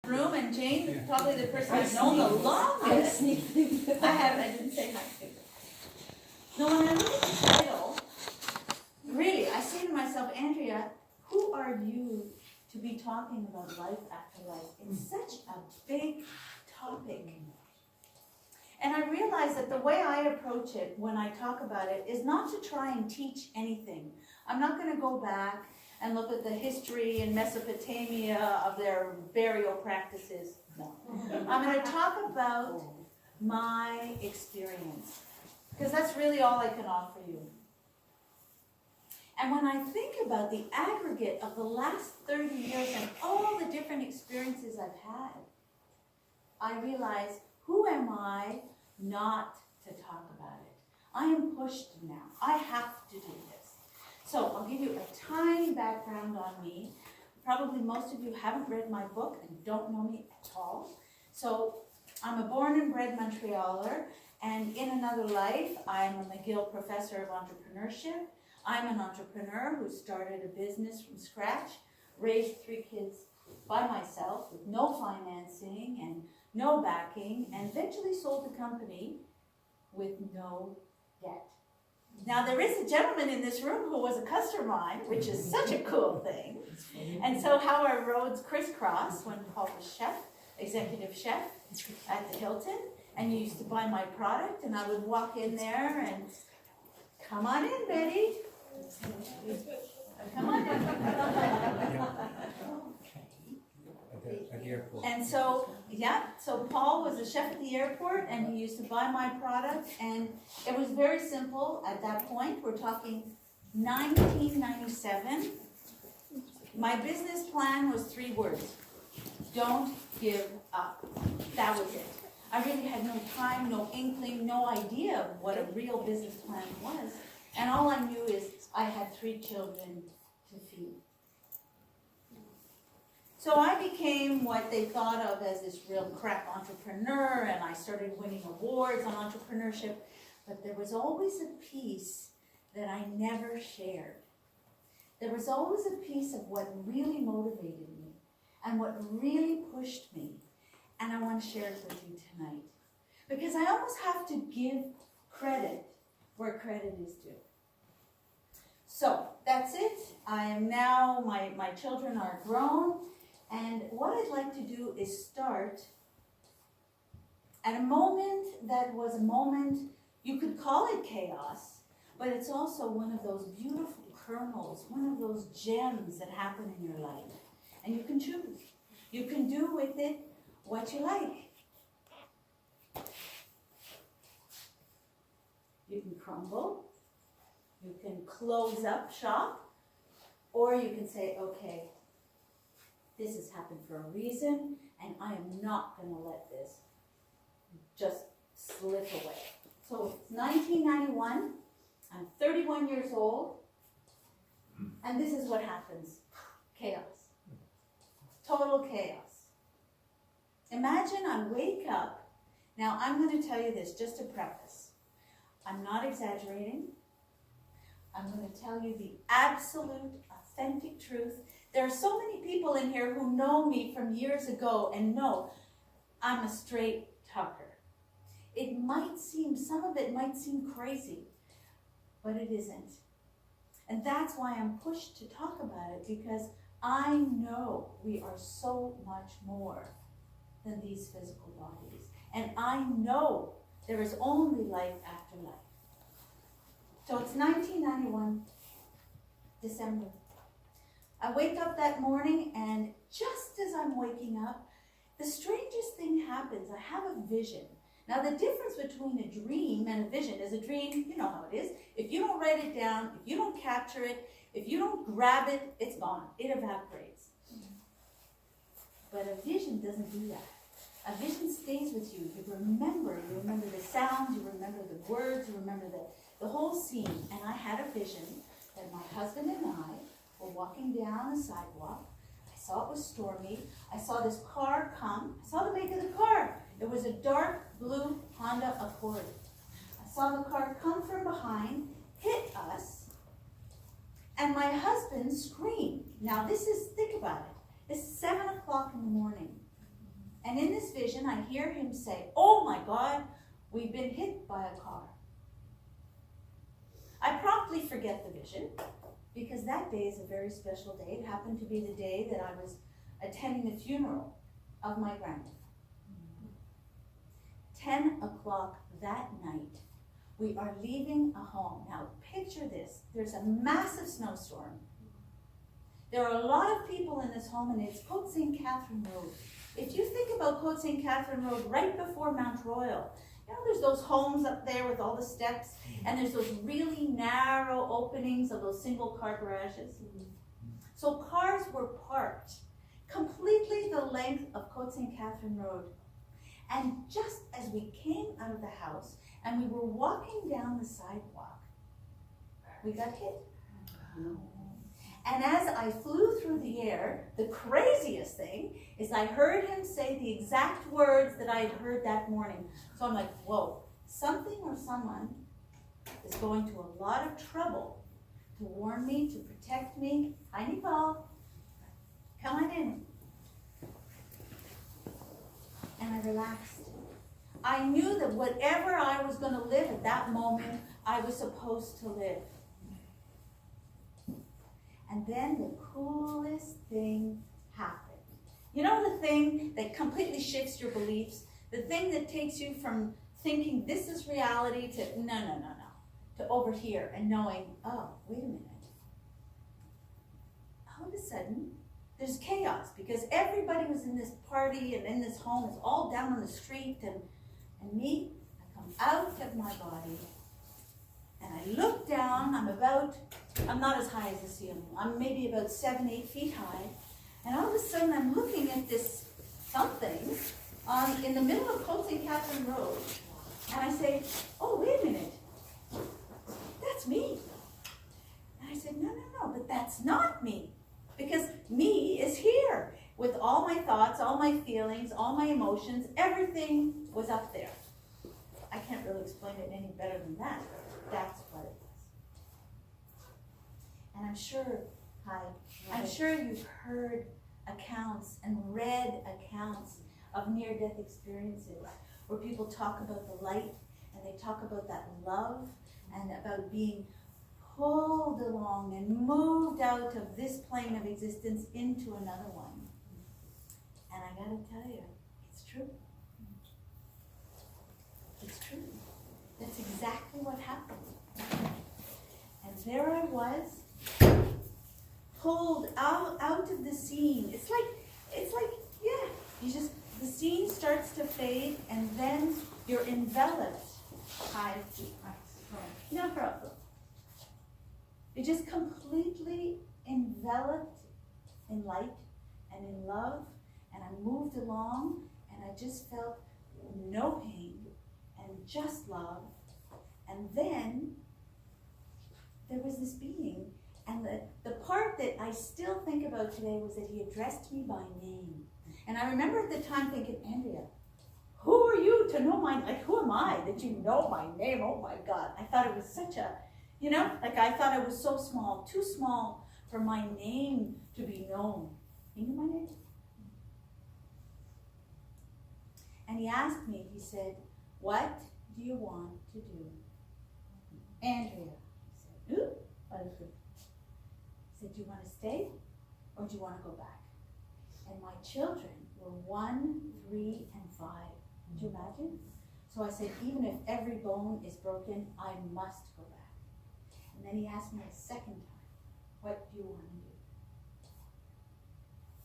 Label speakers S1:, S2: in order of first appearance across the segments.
S1: room, and Jane is probably the person I've known the longest. I didn't say hi. No, when I look at the title, really, I say to myself, Andrea, who are you to be talking about life after life? It's such a big topic. And I realize that the way I approach it when I talk about it is not to try and teach anything. I'm not going to go back and look at the history in Mesopotamia of their burial practices. No. I'm going to talk about my experience, because that's really all I can offer you. And when I think about the aggregate of the last 30 years and all the different experiences I've had, I realize, who am I not to talk about it? I am pushed now. I have to do this. So I'll give you a tiny background on me. Probably most of you haven't read my book and don't know me at all. So I'm a born and bred Montrealer, and in another life, I'm a McGill Professor of Entrepreneurship. I'm an entrepreneur who started a business from scratch, raised 3 kids by myself with no financing and no backing, and eventually sold the company with no debt. Now, there is a gentleman in this room who was a customer of mine, which is such a cool thing. And so how our roads crisscrossed when Paul was chef, executive chef at the Hilton, and you used to buy my product, and I would walk in there and, come on in, Betty. Come on in.
S2: At the airport.
S1: And so, so Paul was a chef at the airport, and he used to buy my product, and it was very simple at that point. We're talking 1997. My business plan was 3 words: don't give up. That was it. I really had no time, no inkling, no idea of what a real business plan was. And all I knew is I had 3 children to feed. So I became what they thought of as this real crack entrepreneur, and I started winning awards on entrepreneurship. But there was always a piece that I never shared. There was always a piece of what really motivated me and what really pushed me. And I want to share it with you tonight. Because I almost have to give credit where credit is due. So that's it. I am now, my children are grown. And what I'd like to do is start at a moment that was a moment, you could call it chaos, but it's also one of those beautiful kernels, one of those gems that happen in your life. And you can choose. You can do with it what you like. You can crumble. You can close up shop. Or you can say, okay, this has happened for a reason, and I am not going to let this just slip away. So it's 1991. I'm 31 years old, and this is what happens. Chaos. Total chaos. Imagine I wake up. Now, I'm going to tell you this just to preface. I'm not exaggerating. I'm going to tell you the absolute, authentic truth. There are so many people in here who know me from years ago and know I'm a straight talker. It might seem, some of it might seem crazy, but it isn't. And that's why I'm pushed to talk about it, because I know we are so much more than these physical bodies. And I know there is only life after life. So it's 1991, December. I wake up that morning, and just as I'm waking up, the strangest thing happens. I have a vision. Now, the difference between a dream and a vision is a dream, you know how it is. If you don't write it down, if you don't capture it, if you don't grab it, it's gone. It evaporates. But a vision doesn't do that. A vision stays with you. You remember the sounds, you remember the words, you remember the whole scene. And I had a vision that my husband and I were walking down a sidewalk. I saw it was stormy. I saw this car come. I saw the make of the car. It was a dark blue Honda Accord. I saw the car come from behind, hit us, and my husband screamed. Now think about it. It's 7 o'clock in the morning. And in this vision, I hear him say, "Oh my God, we've been hit by a car." I promptly forget the vision because that day is a very special day. It happened to be the day that I was attending the funeral of my grandmother. 10 o'clock that night, we are leaving a home. Now, picture this. There's a massive snowstorm. There are a lot of people in this home, and it's Côte St. Catherine Road. If you think about Côte St. Catherine Road, right before Mount Royal, you know, there's those homes up there with all the steps, and there's those really narrow openings of those single car garages. So cars were parked completely the length of Côte St. Catherine Road. And just as we came out of the house and we were walking down the sidewalk, we got hit. And as I flew through the air, the craziest thing is I heard him say the exact words that I had heard that morning. So I'm like, whoa, something or someone is going to a lot of trouble to warn me, to protect me. Hi, Nicole. Come on in. And I relaxed. I knew that whatever I was going to live at that moment, I was supposed to live. And then the coolest thing happened. You know, the thing that completely shifts your beliefs? The thing that takes you from thinking this is reality to no, to over here and knowing, oh, wait a minute. All of a sudden, there's chaos because everybody was in this party and in this home. It's all down on the street, and me, I come out of my body and I look down. I'm not as high as the ceiling. I'm maybe about 7-8 feet high. And all of a sudden I'm looking at this something in the middle of Côte St. Catherine Road. And I say, oh, wait a minute. That's me. And I said, no, but that's not me. Because me is here with all my thoughts, all my feelings, all my emotions. Everything was up there. I can't really explain it any better than that. That's what it was. And I'm sure you've heard accounts and read accounts of near-death experiences where people talk about the light and they talk about that love and about being pulled along and moved out of this plane of existence into another one. And I gotta tell you, it's true. It's true. That's exactly what happened. And there I was, pulled out of the scene. It's like, yeah, the scene starts to fade and then you're enveloped. No problem. You're just completely enveloped in light and in love, and I moved along and I just felt no pain and just love. And then there was this being, and the part that I still think about today was that he addressed me by name. And I remember at the time thinking, Andrea, who are you to know who am I that you know my name? Oh my God. I thought it was such a, I thought I was so small, too small for my name to be known. You know my name? And he asked me, he said, what do you want to do? Andrea. I said, ooh, what is it? He said, do you want to stay or do you want to go back? And my children were 1, 3, and 5. Could you imagine? So I said, even if every bone is broken, I must go back. And then he asked me a second time, what do you want to do?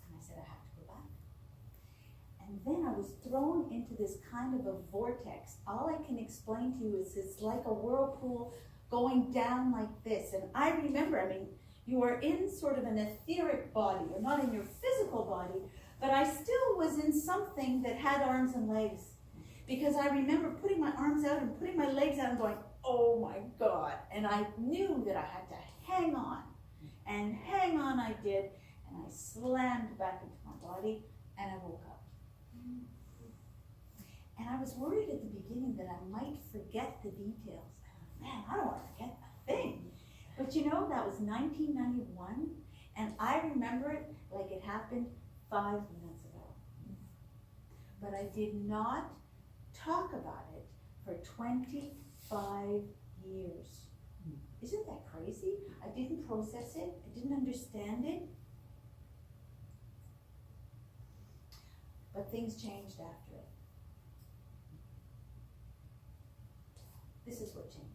S1: And I said, I have to go back. And then I was thrown into this kind of a vortex. All I can explain to you is it's like a whirlpool going down like this. And I remember, you are in sort of an etheric body. You're not in your physical body, but I still was in something that had arms and legs. Because I remember putting my arms out and putting my legs out and going, oh my God. And I knew that I had to hang on. And hang on I did. And I slammed back into my body and I woke up. And I was worried at the beginning that I might forget the details. Man, I don't want to forget a thing. But that was 1991. And I remember it like it happened 5 minutes ago. but I did not talk about it for 25 years. Isn't that crazy? I didn't process it. I didn't understand it. But things changed after it. This is what changed.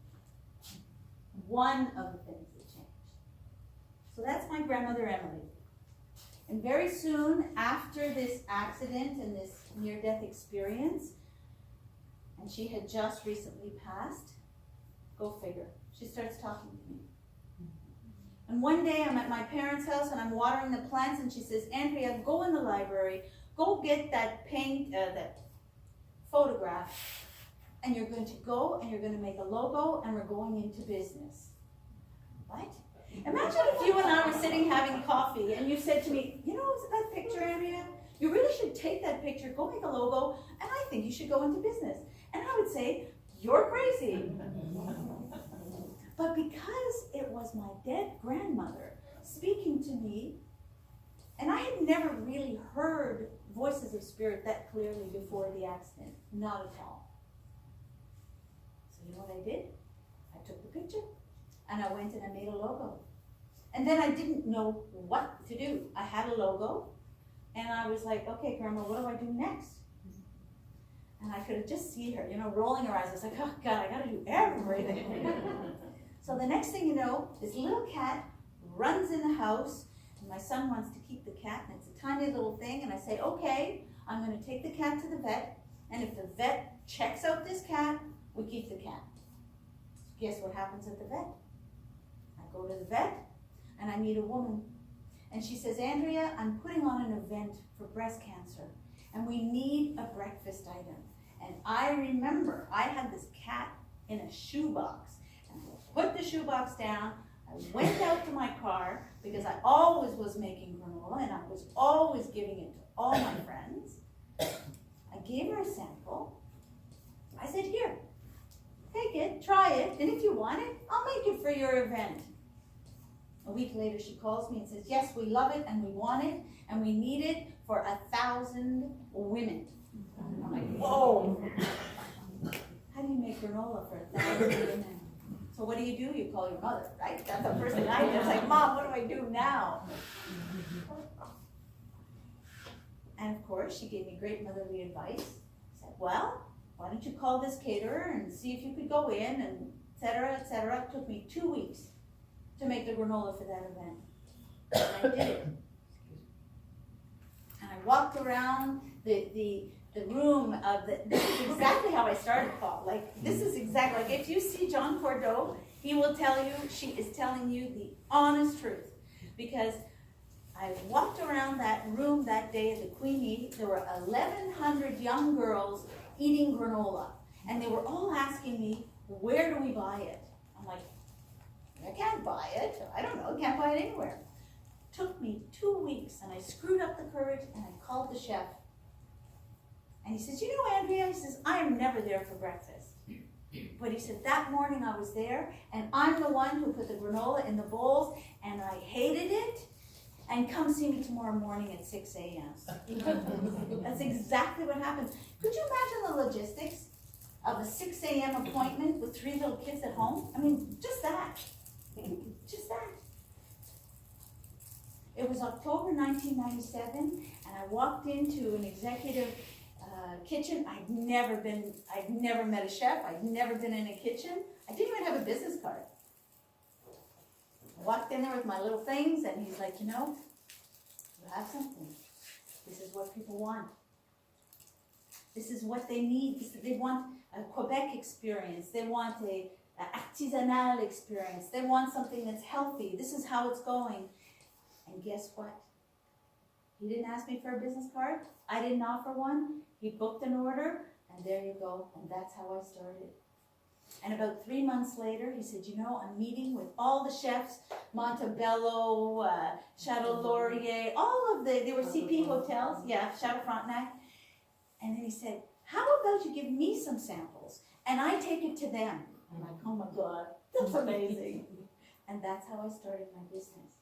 S1: One of the things that changed. So that's my grandmother Emily. And very soon after this accident and this near-death experience, and she had just recently passed, go figure, she starts talking to me. And one day I'm at my parents' house and I'm watering the plants, and she says, Andrea, go in the library, go get that that photograph, and you're going to go and you're going to make a logo, and we're going into business. What? Imagine if you and I were sitting having coffee and you said to me, you know that picture, Andrea? You really should take that picture, go make a logo, and I think you should go into business. And I would say, you're crazy. But because it was my dead grandmother speaking to me, and I had never really heard voices of spirit that clearly before the accident, not at all. So you know what I did? I took the picture and I went and I made a logo. And then I didn't know what to do. I had a logo and I was like, okay, Grandma, what do I do next? And I could just see her, rolling her eyes. I was like, oh God, I gotta do everything. So the next thing you know, this little cat runs in the house, and my son wants to keep the cat, and it's a tiny little thing, and I say, okay, I'm gonna take the cat to the vet, and if the vet checks out this cat, we keep the cat. Guess what happens at the vet? I go to the vet, and I meet a woman, and she says, Andrea, I'm putting on an event for breast cancer, and we need a breakfast item. And I remember I had this cat in a shoebox, and I put the shoebox down, I went out to my car, because I always was making granola, and I was always giving it to all my friends. I gave her a sample. I said, here, take it, try it, and if you want it, I'll make it for your event. A week later, she calls me and says, yes, we love it, and we want it, and we need it for 1,000 women. I'm like, whoa. How do you make granola for 1,000 women? So what do? You call your mother, right? That's the first thing I did. I was like, Mom, what do I do now? And of course, she gave me great motherly advice. Said, well, why don't you call this caterer and see if you could go in, and et cetera, et cetera. It took me 2 weeks to make the granola for that event. And I did it. And I walked around the room of this is exactly how I started, Paul. Like, this is exactly, like, if you see John Cordeau, he will tell you, she is telling you the honest truth. Because I walked around that room that day at the Queenie, there were 1,100 young girls eating granola. And they were all asking me, where do we buy it? I'm like, I can't buy it. I don't know, I can't buy it anywhere. Took me 2 weeks, and I screwed up the courage, and I called the chef. And he says, you know, Andrea, he says, I am never there for breakfast. But he said, that morning I was there, and I'm the one who put the granola in the bowls, and I hated it, and come see me tomorrow morning at 6 a.m. That's exactly what happened. Could you imagine the logistics of a 6 a.m. appointment with 3 little kids at home? I mean, just that. Just that. It was October 1997, and I walked into an executive kitchen. I'd never met a chef. I'd never been in a kitchen. I didn't even have a business card. I walked in there with my little things, and he's like, you know, you have something. This is what people want. This is what they need. They want a Quebec experience. They want a artisanal experience. They want something that's healthy. This is how it's going. And guess what? He didn't ask me for a business card. I didn't offer one. He booked an order, and there you go. And that's how I started. And about 3 months later, he said, you know, I'm meeting with all the chefs, Montebello, Chateau Laurier, all of they were CP hotels, yeah, Chateau Frontenac. And then he said, how about you give me some samples, and I take it to them. I'm like, oh my God, that's amazing. And that's how I started my business.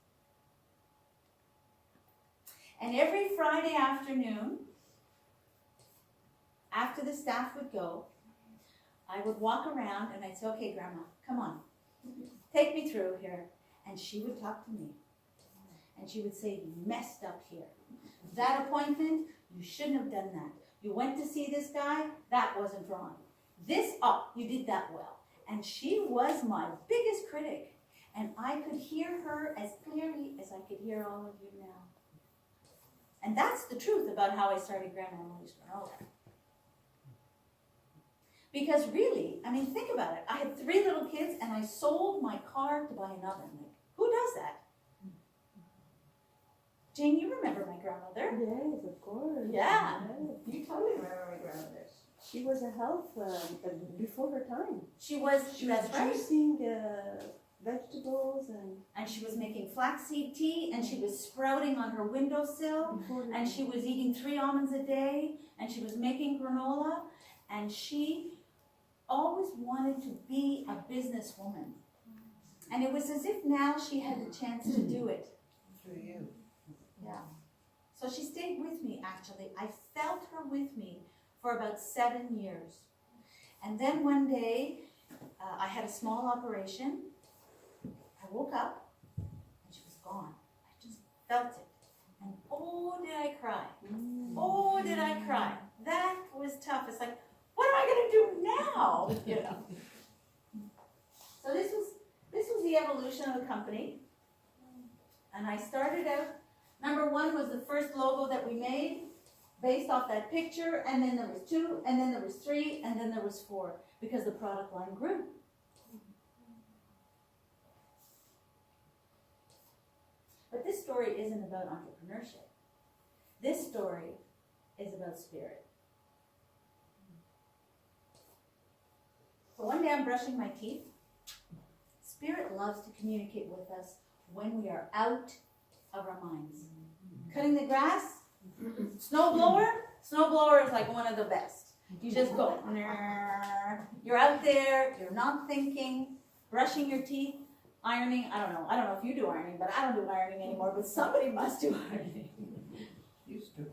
S1: And every Friday afternoon, after the staff would go, I would walk around and I'd say, okay, Grandma, come on, take me through here. And she would talk to me. And she would say, you messed up here. That appointment, you shouldn't have done that. You went to see this guy, that wasn't wrong. This, oh, you did that well. And she was my biggest critic. And I could hear her as clearly as I could hear all of you now. And that's the truth about how I started Grandma Emily's Granola. Because really, I mean, think about it. I had 3 little kids and I sold my car to buy an oven. Like, who does that? Jane, you remember my grandmother?
S3: Yes, of course.
S1: Yeah.
S3: Yes.
S1: You totally remember my grandmother.
S3: She was a health before her time.
S1: She was, that's right.
S3: Juicing vegetables
S1: And she was making flaxseed tea, and she was sprouting on her windowsill, and she was eating 3 almonds a day, and she was making granola, and she always wanted to be a businesswoman. And it was as if now she had the chance to do it.
S2: For you.
S1: Yeah. So she stayed with me, actually. I felt her with me for about 7 years. And then one day, I had a small operation. I woke up, and she was gone. I just felt it. And oh, did I cry. Oh, did I cry. That was tough. It's like, what am I going to do now? You know. So this was the evolution of the company. And I started out, number 1 was the first logo that we made based off that picture, and then there was 2, and then there was 3, and then there was 4, because the product line grew. But this story isn't about entrepreneurship. This story is about spirit. So one day I'm brushing my teeth. Spirit loves to communicate with us when we are out of our minds. Cutting the grass, snowblower is like one of the best. You just go, you're out there, you're not thinking, brushing your teeth, ironing. I don't know if you do ironing, but I don't do ironing anymore, but somebody must do ironing.
S2: Used to.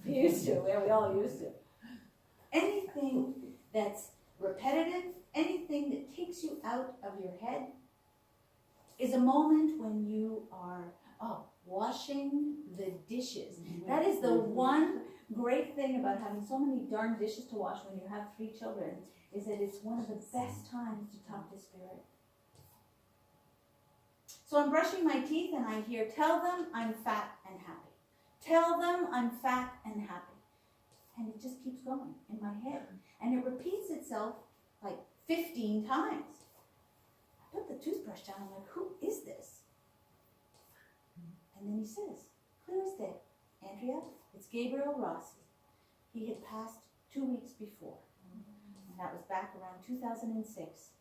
S1: Used to, yeah, we all used to. Anything that's repetitive, anything that takes you out of your head is a moment when you are, washing the dishes. That is the one great thing about having so many darn dishes to wash when you have 3 children, is that it's one of the best times to talk to Spirit. So I'm brushing my teeth and I hear, tell them I'm fat and happy. Tell them I'm fat and happy. And it just keeps going in my head. And it repeats itself like 15 times. I put the toothbrush down, I'm like, who is this? And then he says, clear as day, Andrea, it's Gabriel Rossi. He had passed 2 weeks before. And that was back around 2006.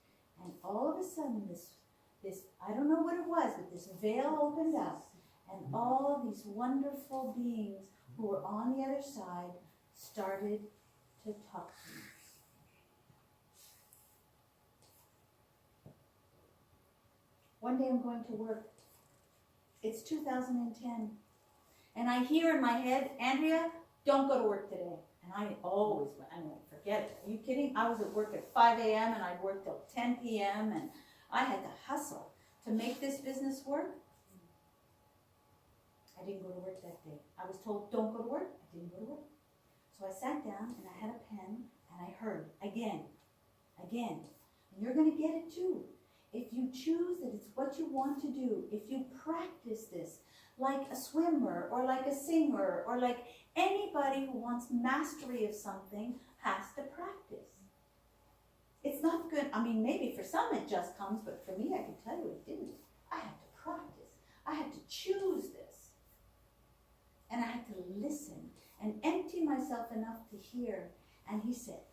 S1: And all of a sudden, this, I don't know what it was, but this veil opened up. And all of these wonderful beings who were on the other side started to talk to me. One day I'm going to work. It's 2010. And I hear in my head, Andrea, don't go to work today. And I always went, I went, forget it. Are you kidding? I was at work at 5 a.m. and I'd work till 10 p.m. and I had to hustle to make this business work. I didn't go to work that day. I was told, don't go to work. I didn't go to work. So I sat down and I had a pen and I heard again. And you're going to get it too. If you choose that it's what you want to do, if you practice this like a swimmer or like a singer or like anybody who wants mastery of something has to practice. It's not good. I mean, maybe for some it just comes, but for me, I can tell you it didn't. I had to practice. I had to choose this. And I had to listen and empty myself enough to hear. And he said,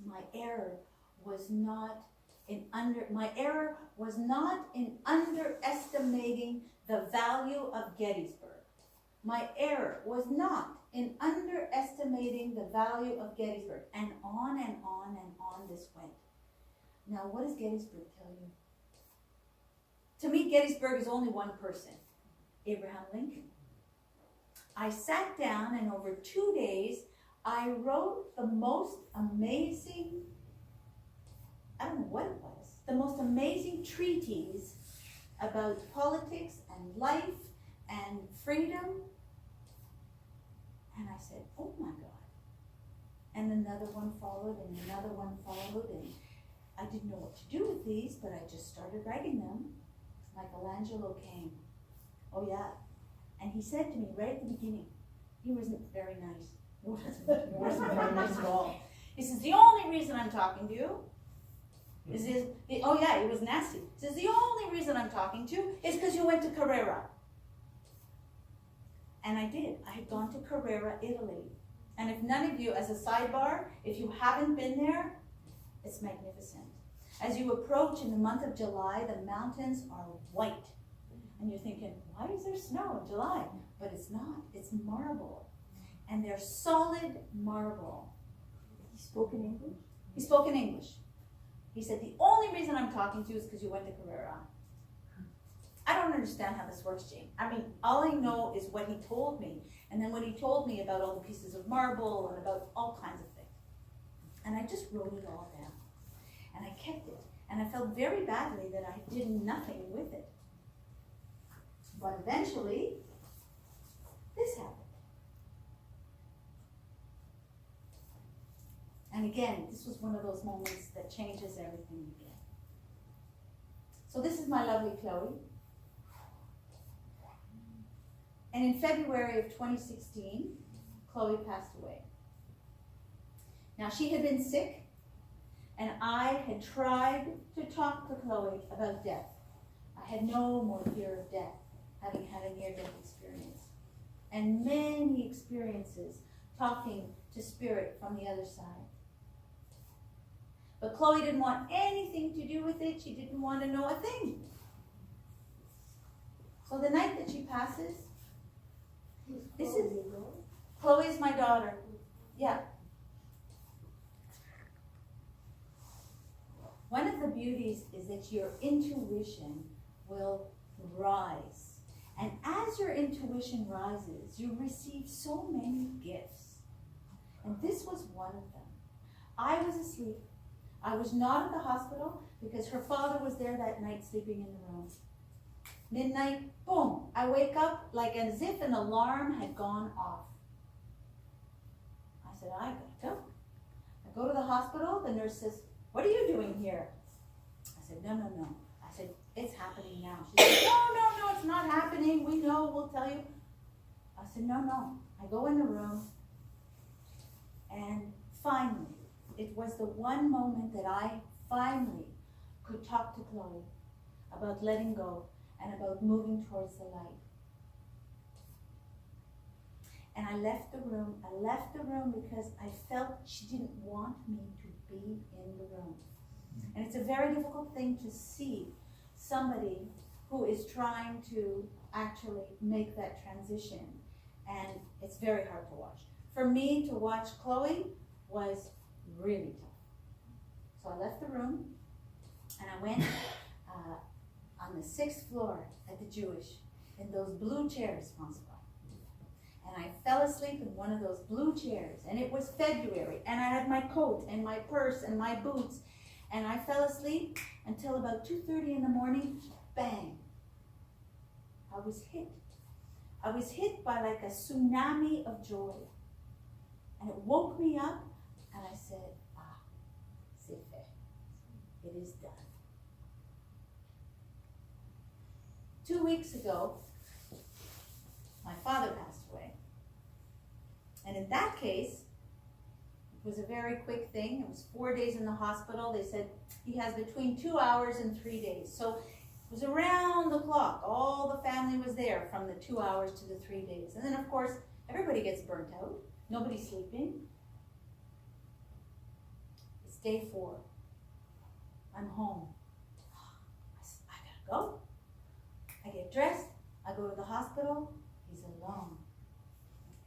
S1: my error was not in underestimating the value of Gettysburg. My error was not in underestimating the value of Gettysburg. And on and on and on this went. Now, what does Gettysburg tell you? To me, Gettysburg is only one person, Abraham Lincoln. I sat down and over 2 days, I wrote the most amazing, I don't know what it was, the most amazing treatise about politics and life and freedom. And I said, oh my God. And another one followed and another one followed, and I didn't know what to do with these, but I just started writing them. Michelangelo came. Oh yeah. And he said to me right at the beginning, he wasn't very nice. He wasn't very nice at all. He says, the only reason I'm talking to you is this, oh yeah, he was nasty. He says, the only reason I'm talking to you is because you went to Carrara. And I did. I had gone to Carrara, Italy. And if none of you, as a sidebar, if you haven't been there, it's magnificent. As you approach in the month of July, the mountains are white. And you're thinking, why is there snow in July? But it's not. It's marble. And they're solid marble.
S3: He spoke in English?
S1: He spoke in English. He said, the only reason I'm talking to you is because you went to Carrara. I don't understand how this works, Jane. I mean, all I know is what he told me. And then what he told me about all the pieces of marble and about all kinds of things. And I just wrote it all down. And I kept it. And I felt very badly that I did nothing with it. But eventually, this happened. And again, this was one of those moments that changes everything again. So this is my lovely Chloe. And in February of 2016, Chloe passed away. Now she had been sick, and I had tried to talk to Chloe about death. I had no more fear of death, having had a near-death experience. And many experiences talking to spirit from the other side. But Chloe didn't want anything to do with it. She didn't want to know a thing. So the night that she passes, this is Chloe's my daughter. Yeah. One of the beauties is that your intuition will rise. And as your intuition rises, you receive so many gifts. And this was one of them. I was asleep. I was not at the hospital because her father was there that night sleeping in the room. Midnight, boom, I wake up like as if an alarm had gone off. I said, I gotta go. I go to the hospital, the nurse says, what are you doing here? I said, no. I said, it's happening now. She said, no, it's not happening. We know, we'll tell you. I said, no. I go in the room, and finally, it was the one moment that I finally could talk to Chloe about letting go and about moving towards the light. And I left the room. I left the room because I felt she didn't want me to be in the room. And it's a very difficult thing to see somebody who is trying to actually make that transition. And it's very hard to watch. For me to watch Chloe was really tough. So I left the room and I went on the 6th floor at the Jewish in those blue chairs, François. And I fell asleep in one of those blue chairs, and it was February, and I had my coat and my purse and my boots, and I fell asleep until about 2:30 in the morning, bang. I was hit. I was hit by like a tsunami of joy. And it woke me up, and I said, c'est fait. It is done. 2 weeks ago, my father passed away. And in that case, it was a very quick thing. It was 4 days in the hospital. They said he has between 2 hours and 3 days. So it was around the clock. All the family was there from the 2 hours to the 3 days. And then, of course, everybody gets burnt out. Nobody's sleeping. It's day 4. I'm home. I gotta go. I get dressed. I go to the hospital. He's alone.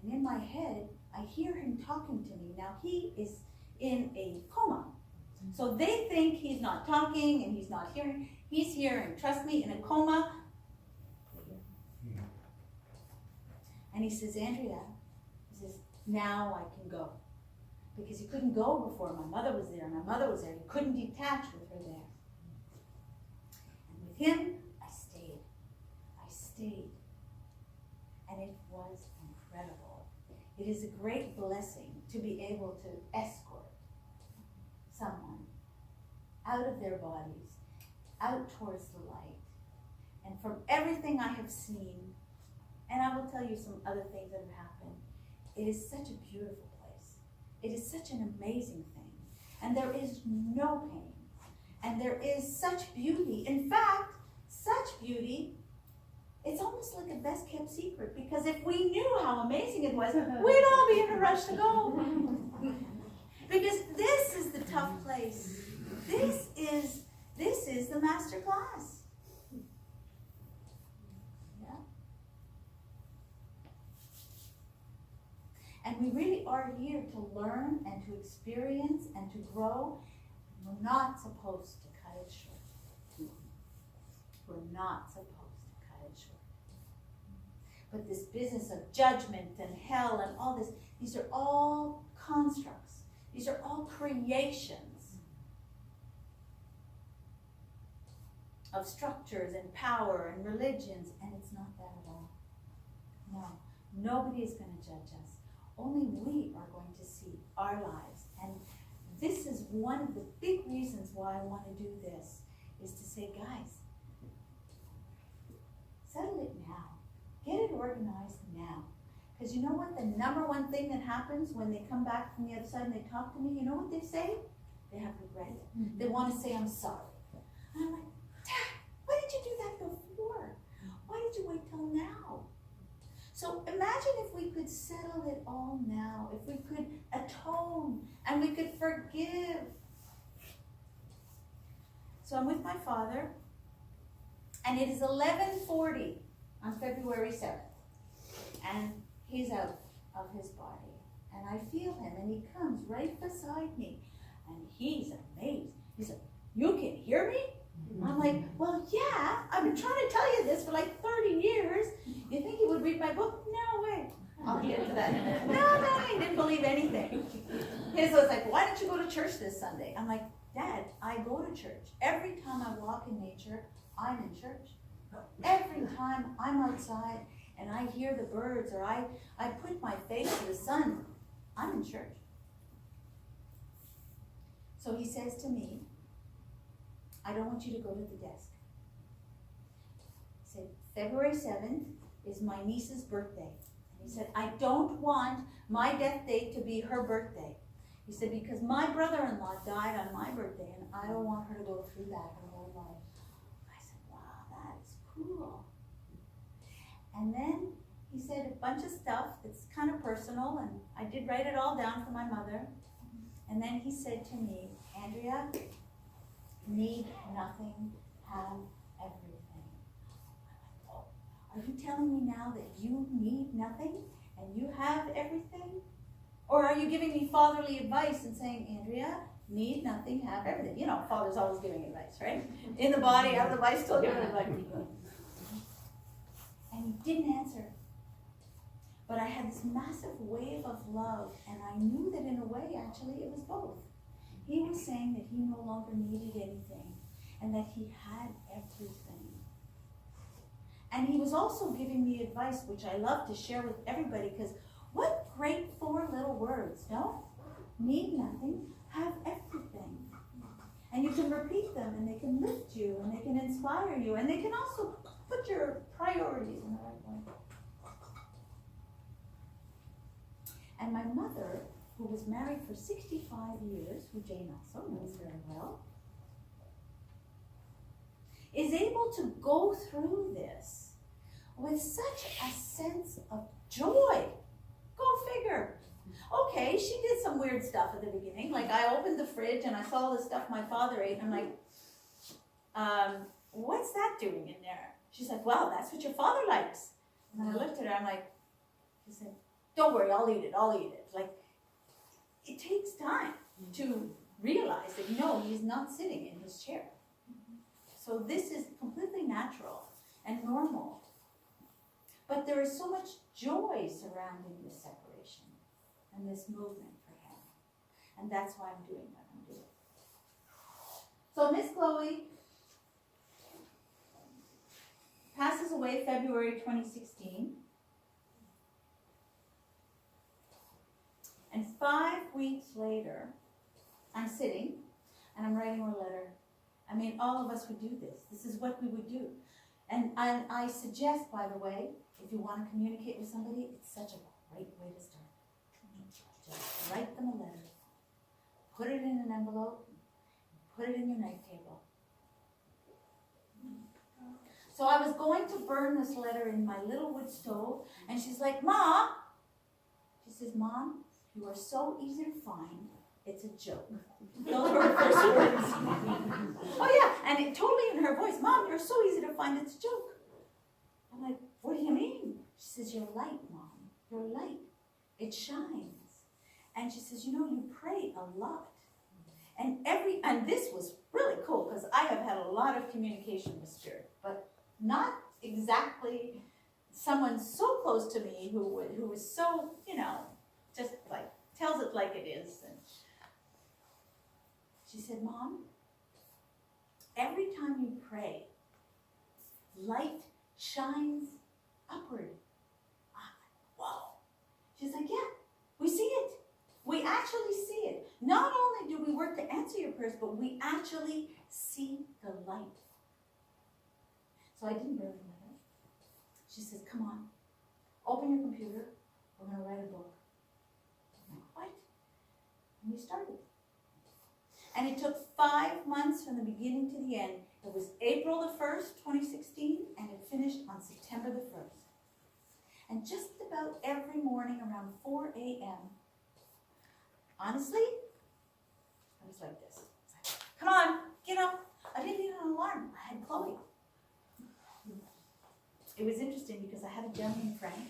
S1: And in my head, I hear him talking to me. Now, he is in a coma. So they think he's not talking and he's not hearing. He's hearing. Trust me, in a coma. And he says, Andrea, he says, now I can go. because he couldn't go before my mother was there. My mother was there. He couldn't detach with her there. And with him, I stayed. I stayed. And it was incredible. It is a great blessing to be able to escort someone out of their bodies, out towards the light. And from everything I have seen, and I will tell you some other things that have happened, it is such a beautiful place. It is such an amazing thing. And there is no pain. And there is such beauty. In fact, such beauty, it's almost like a best kept secret, because if we knew how amazing it was, we'd all be in a rush to go. Because this is the tough place. This is the master class. Yeah. And we really are here to learn and to experience and to grow. We're not supposed to cut it short. We're not supposed to cut it short. But this business of judgment and hell and all this, these are all constructs. These are all creations of structures and power and religions, and it's not that at all. No, nobody is going to judge us. Only we are going to see our lives. And this is one of the big reasons why I want to do this, is to say, guys, settle it now. Get it organized now. Because you know what? The number one thing that happens when they come back from the other side and they talk to me, you know what they say? They have regret. Mm-hmm. They want to say, I'm sorry. And I'm like, Dad, why did you do that before? Why did you wait till now? So imagine if we could settle it all now, if we could atone and we could forgive. So I'm with my father, and it is 11:40 on February 7th, and he's out of his body, and I feel him, and he comes right beside me, and he's amazed. He said, "You can hear me?" I'm like, well, yeah, I've been trying to tell you this for like 30 years. You think he would read my book? No way. I'll get to that. No, he didn't believe anything. His was like, why don't you go to church this Sunday? I'm like, Dad, I go to church. Every time I walk in nature, I'm in church. Every time I'm outside and I hear the birds, or I put my face to the sun, I'm in church. So he says to me, I don't want you to go to the desk. He said, February 7th is my niece's birthday. And he said, I don't want my death date to be her birthday. He said, because my brother-in-law died on my birthday, and I don't want her to go through that her whole life. I said, wow, that is cool. And then he said a bunch of stuff that's kind of personal, and I did write it all down for my mother. And then he said to me, Andrea, need nothing, have everything. I'm like, oh, are you telling me now that you need nothing and you have everything? Or are you giving me fatherly advice and saying, Andrea, need nothing, have everything? You know, father's always giving advice, right? In the body, out of the body, still giving advice. And he didn't answer. But I had this massive wave of love, and I knew that in a way, actually, it was both. He was saying that he no longer needed anything, and that he had everything. And he was also giving me advice, which I love to share with everybody, because what great 4 little words, no? Need nothing, have everything. And you can repeat them, and they can lift you, and they can inspire you, and they can also put your priorities in the right way. And my mother, who was married for 65 years, who Jane also knows very well, is able to go through this with such a sense of joy. Go figure. Okay, she did some weird stuff at the beginning. Like I opened the fridge and I saw the stuff my father ate, and I'm like, what's that doing in there? She's like, well, that's what your father likes. And I looked at her, I'm like, she said, don't worry, I'll eat it. Like, it takes time to realize that, no, he's not sitting in his chair. So this is completely natural and normal. But there is so much joy surrounding this separation and this movement for him. And that's why I'm doing what I'm doing. So Miss Chloe passes away February 2016. And 5 weeks later, I'm sitting and I'm writing her a letter. I mean, all of us would do this. This is what we would do. And I suggest, by the way, if you want to communicate with somebody, it's such a great way to start. Just write them a letter. Put it in an envelope. Put it in your night table. So I was going to burn this letter in my little wood stove, and she's like, "Ma," she says, "Mom, you are so easy to find, it's a joke." Those were her first words. Oh yeah, and it totally in her voice, "Mom, you're so easy to find, it's a joke." I'm like, "What do you mean?" She says, "You're light, Mom. You're light. It shines." And she says, "You know, you pray a lot." And this was really cool, because I have had a lot of communication with spirit, but not exactly someone so close to me who was so, just like tells it like it is. And she said, "Mom, every time you pray, light shines upward." I'm like, "Whoa." She's like, "Yeah, we see it. We actually see it. Not only do we work to answer your prayers, but we actually see the light." So I didn't burn the letter. She says, "Come on, open your computer. We're going to write a book." I'm like, "What?" And we started. And it took 5 months from the beginning to the end. It was April the 1st, 2016, and it finished on September the 1st. And just about every morning around 4 a.m., honestly, I was like this. It's like, "Come on, get up." I didn't need an alarm. I had Chloe. It was interesting because I had a gentleman friend,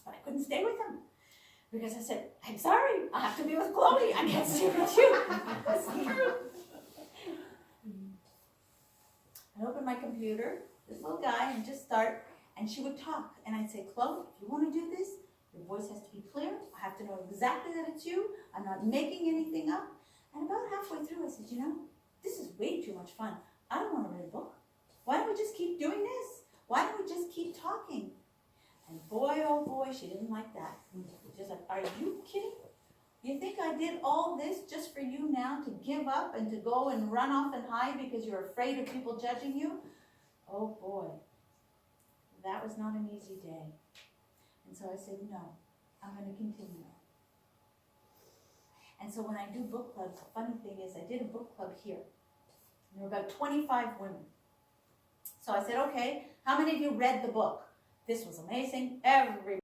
S1: but I couldn't stay with him. Because I said, "I'm sorry, I have to be with Chloe. I can't stay with you." That's true. I opened my computer, this little guy, and just start, and she would talk. And I'd say, "Chloe, if you want to do this, your voice has to be clear. I have to know exactly that it's you. I'm not making anything up." And about halfway through, I said, "This is way too much fun. I don't want to write a book. Why don't we just keep doing this? Why don't we just keep talking?" And boy, oh boy, she didn't like that. She's like, "Are you kidding? You think I did all this just for you now to give up and to go and run off and hide because you're afraid of people judging you?" Oh boy, that was not an easy day. And so I said, "No, I'm going to continue." And so when I do book clubs, the funny thing is I did a book club here. And there were about 25 women. So I said, "Okay, how many of you read the book?" This was amazing. Everybody